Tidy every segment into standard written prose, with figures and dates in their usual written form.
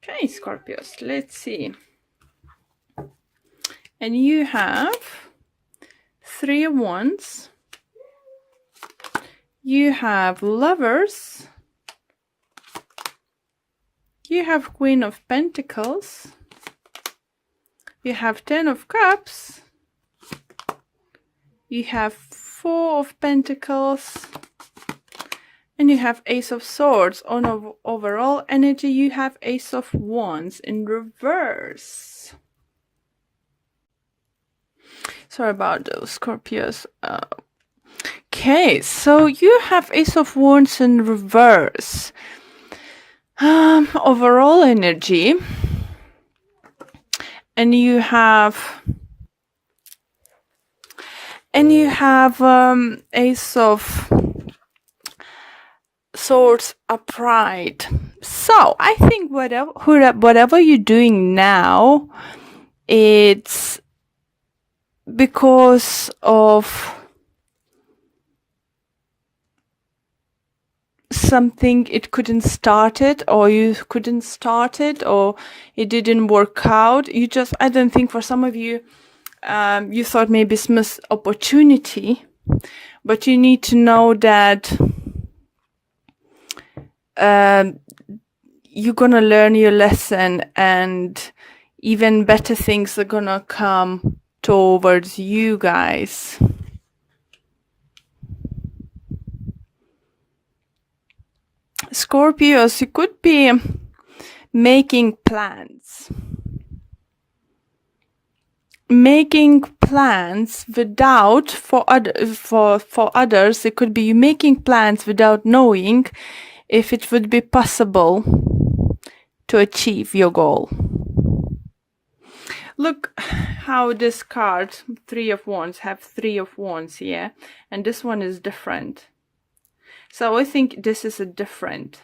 Okay, Scorpios, let's see. And you have 3 of Wands. You have Lovers. You have Queen of Pentacles. You have 10 of Cups. You have 4 of Pentacles. And you have Ace of Swords. On overall energy, you have Ace of Wands in reverse. Sorry about those, Scorpios. Okay, so you have Ace of Wands in reverse. Overall energy. And you have Ace of Swords upright. So I think whatever you're doing now, it's because of something it couldn't start it, or you couldn't start it, or it didn't work out. I don't think for some of you, you thought maybe it's missed opportunity, but you need to know that you're gonna learn your lesson, and even better things are gonna come towards you guys. Scorpios, you could be making plans. Without, for others, it could be you making plans without knowing if it would be possible to achieve your goal. Look how this card, 3 of Wands, have 3 of Wands here, and this one is different. So I think this is a different.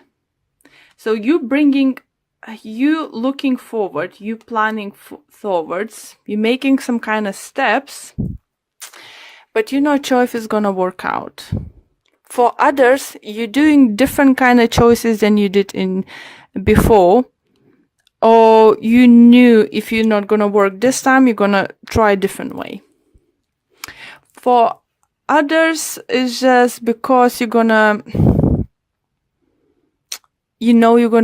So you looking forward, you planning forwards, you making some kind of steps, but you're not sure if it's gonna work out. For others, you're doing different kind of choices than you did in before, or you knew if you're not gonna work this time, you're gonna try a different way. For others, it's just because you're gonna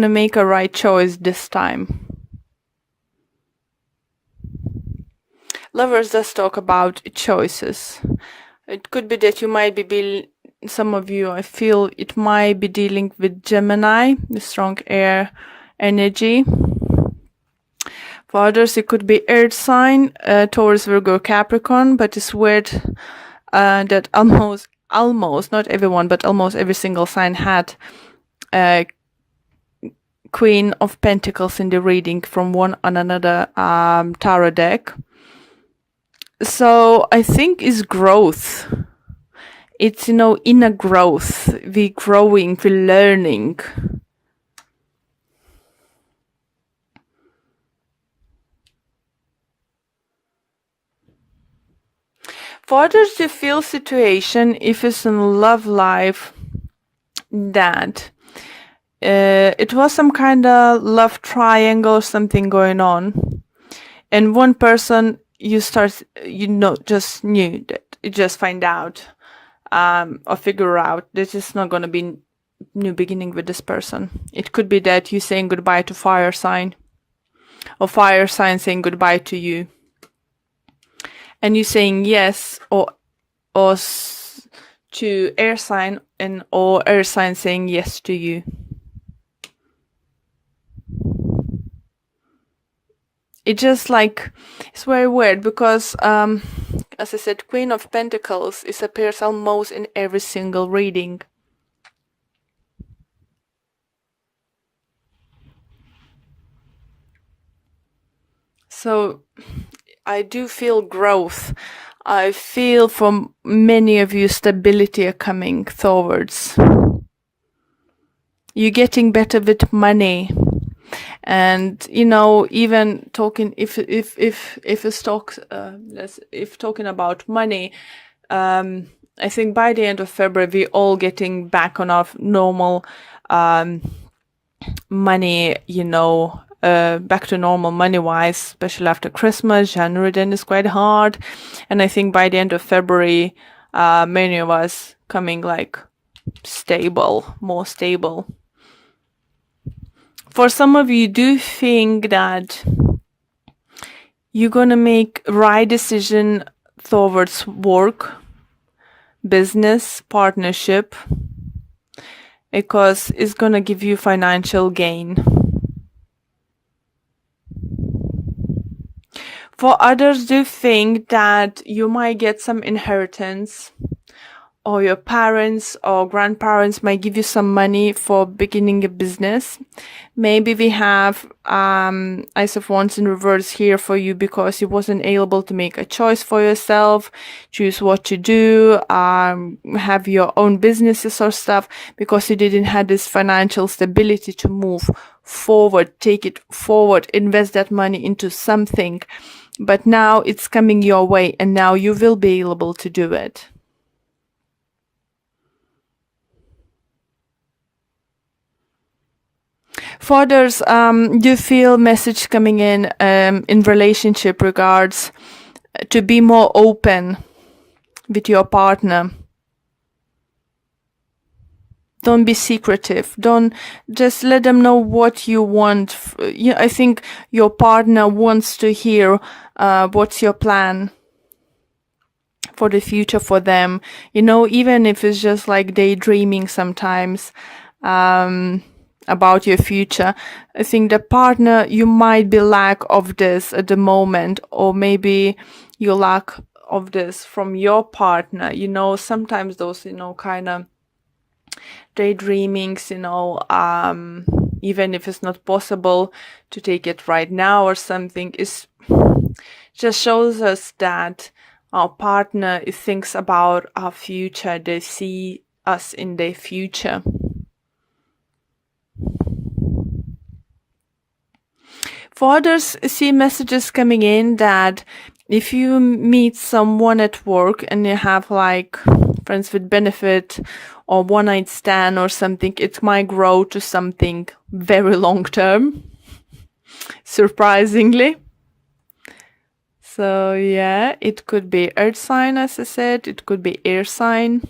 make a right choice this time. Lovers does talk about choices. It could be that you might be some of you, I feel it might be dealing with Gemini, the strong air energy. For others, it could be earth sign, Taurus, Virgo, Capricorn, but it's weird that almost, not everyone, but almost every single sign had Queen of Pentacles in the reading from one on another tarot deck. So I think it's growth. It's, inner growth. We're growing, we're learning. For others, you feel situation, if it's in love life, that it was some kind of love triangle, something going on, and one person just knew that, you just find out or figure out this is not going to be new beginning with this person. It could be that you're saying goodbye to fire sign, or fire sign saying goodbye to you, and you're saying yes or to air sign, or air sign saying yes to you. It just it's very weird because, as I said, Queen of Pentacles appears almost in every single reading. So I do feel growth. I feel from many of you stability are coming towards. You're getting better with money. And even talking if talking about money, I think by the end of February we're all getting back on our normal money, back to normal money-wise, especially after Christmas. January then is quite hard. And I think by the end of February, many of us coming like more stable. For some of you, do think that you're going to make right decision towards work, business, partnership, because it's going to give you financial gain. For others, do think that you might get some inheritance, or your parents or grandparents might give you some money for beginning a business. Maybe we have Ice of Wands in reverse here for you because you wasn't able to make a choice for yourself, choose what to do, have your own businesses or stuff, because you didn't have this financial stability to move forward, take it forward, invest that money into something. But now it's coming your way, and now you will be able to do it. For others, you feel message coming in relationship regards to be more open with your partner. Don't be secretive. Don't just let them know what you want. I think your partner wants to hear what's your plan for the future for them. Even if it's just like daydreaming sometimes. About your future. I think the partner, you might be lack of this at the moment, or maybe you lack of this from your partner. Sometimes those, kind of daydreamings, even if it's not possible to take it right now or something, is just shows us that our partner thinks about our future. They see us in their future. For others, see messages coming in that if you meet someone at work and you have like friends with benefit or one night stand or something, it might grow to something very long term, surprisingly. So yeah, it could be earth sign, as I said, it could be air sign.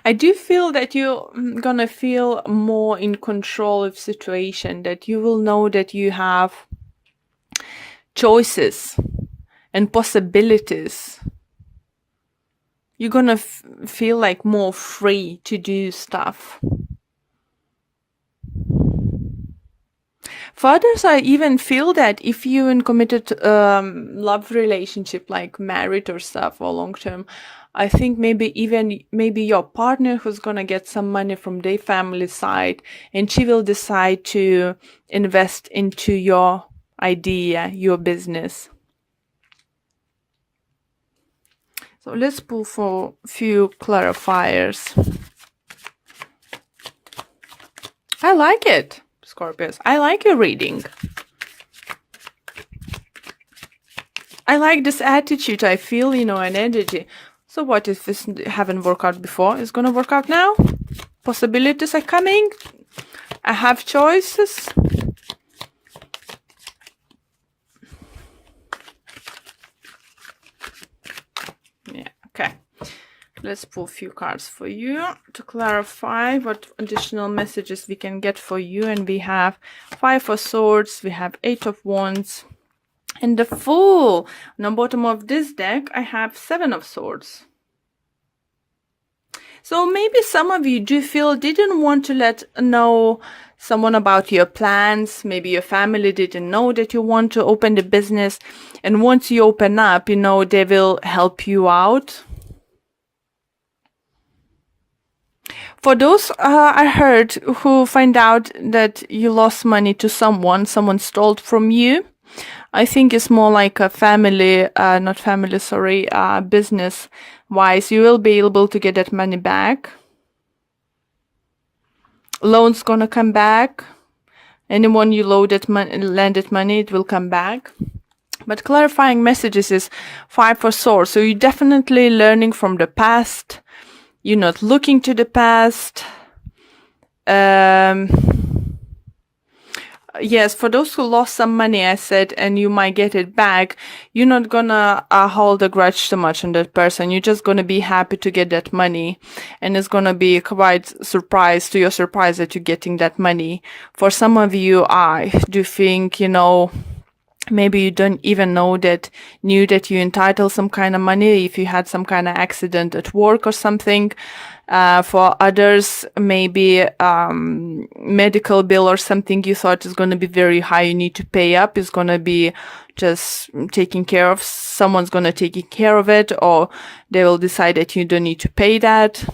I do feel that you're gonna feel more in control of situation, that you will know that you have choices and possibilities. You're gonna feel like more free to do stuff. For others, I even feel that if you're in committed love relationship, like married or stuff, or long term, I think maybe your partner who's gonna get some money from their family side, and she will decide to invest into your idea, your business. So let's pull for a few clarifiers. I like it, Scorpios. I like your reading. I like this attitude. I feel, an energy. So what if this haven't worked out before? It's gonna work out now? Possibilities are coming. I have choices. Yeah, okay. Let's pull a few cards for you to clarify what additional messages we can get for you. And we have 5 of Swords, we have 8 of Wands, and the Fool. On the bottom of this deck, I have 7 of Swords. So maybe some of you do feel didn't want to let know someone about your plans. Maybe your family didn't know that you want to open the business. And once you open up, they will help you out. For those I heard who find out that you lost money to someone stole from you, I think it's more like a business wise. You will be able to get that money back. Loan's gonna come back. Anyone you lended money, it will come back. But clarifying messages is 5 of Swords. So you're definitely learning from the past. You're not looking to the past. Yes, for those who lost some money, I said, and you might get it back, you're not gonna hold a grudge too much on that person. You're just gonna be happy to get that money. And it's gonna be quite surprise to your surprise that you're getting that money. For some of you, I do think, maybe you don't even knew that you entitled some kind of money if you had some kind of accident at work or something. For others, maybe medical bill or something you thought is going to be very high, you need to pay up, is going to be just taken care of. Someone's going to take care of it, or they will decide that you don't need to pay that.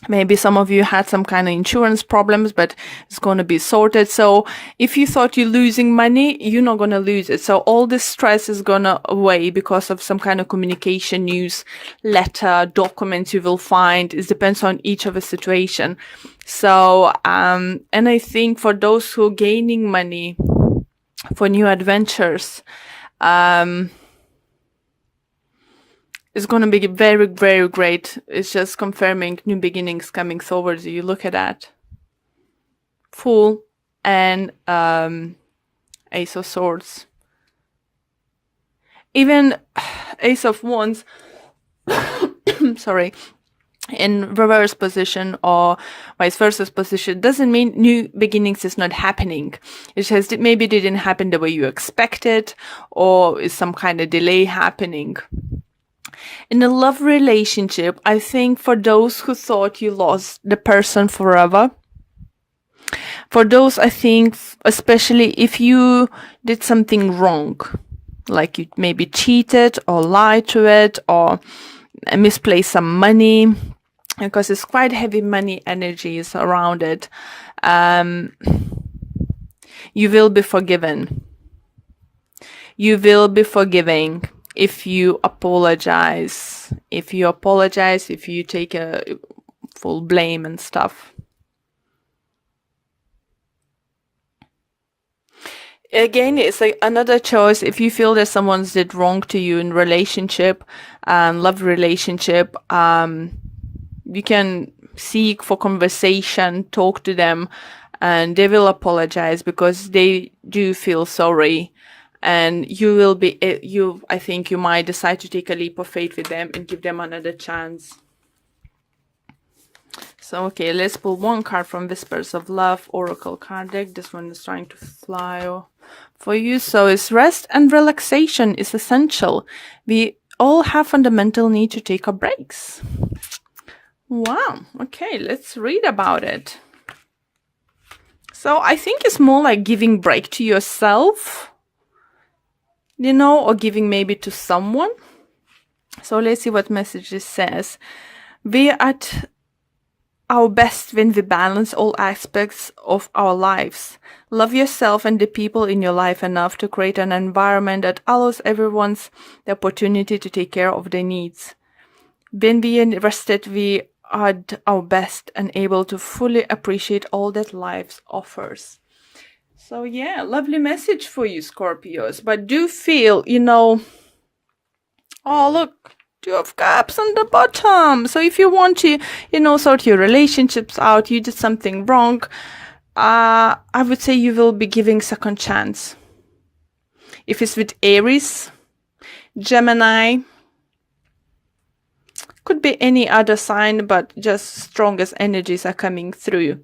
Maybe some of you had some kind of insurance problems, but it's going to be sorted. So if you thought you're losing money, you're not going to lose it. So all this stress is going to away because of some kind of communication, news, letter, documents you will find. It depends on each of a situation. So, and I think for those who are gaining money for new adventures, it's going to be very, very great. It's just confirming new beginnings coming towards you. You look at that. Fool and Ace of Swords. Even Ace of Wands, sorry, in reverse position or vice versa position doesn't mean new beginnings is not happening. It just maybe didn't happen the way you expected, or is some kind of delay happening. In a love relationship, I think for those who thought you lost the person forever, for those, I think, especially if you did something wrong, like you maybe cheated or lied to it or misplaced some money, because it's quite heavy money energies around it, you will be forgiven. You will be forgiving. If you apologize, if you take a full blame and stuff. Again, it's like another choice. If you feel that someone's did wrong to you in relationship, love relationship, you can seek for conversation, talk to them, and they will apologize because they do feel sorry. And you will be, I think you might decide to take a leap of faith with them and give them another chance. So, okay, let's pull one card from Whispers of Love Oracle card deck. This one is trying to fly for you. So, it's rest and relaxation is essential. We all have fundamental need to take our breaks. Wow. Okay, let's read about it. So, I think it's more like giving break to yourself, or giving maybe to someone. So let's see what message this says. We are at our best when we balance all aspects of our lives. Love yourself and the people in your life enough to create an environment that allows everyone the opportunity to take care of their needs. When we are rested, we are at our best and able to fully appreciate all that life offers. So yeah, lovely message for you, Scorpios. But do feel, oh look, 2 of Cups on the bottom. So if you want to, sort your relationships out, you did something wrong, I would say you will be giving second chance. If it's with Aries, Gemini, could be any other sign, but just strongest energies are coming through.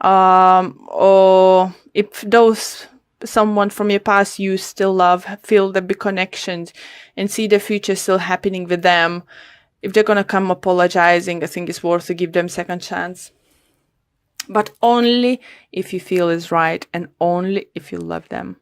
Or if someone from your past you still love, feel the big connections and see the future still happening with them, if they're gonna come apologizing, I think it's worth to give them second chance. But only if you feel is right and only if you love them.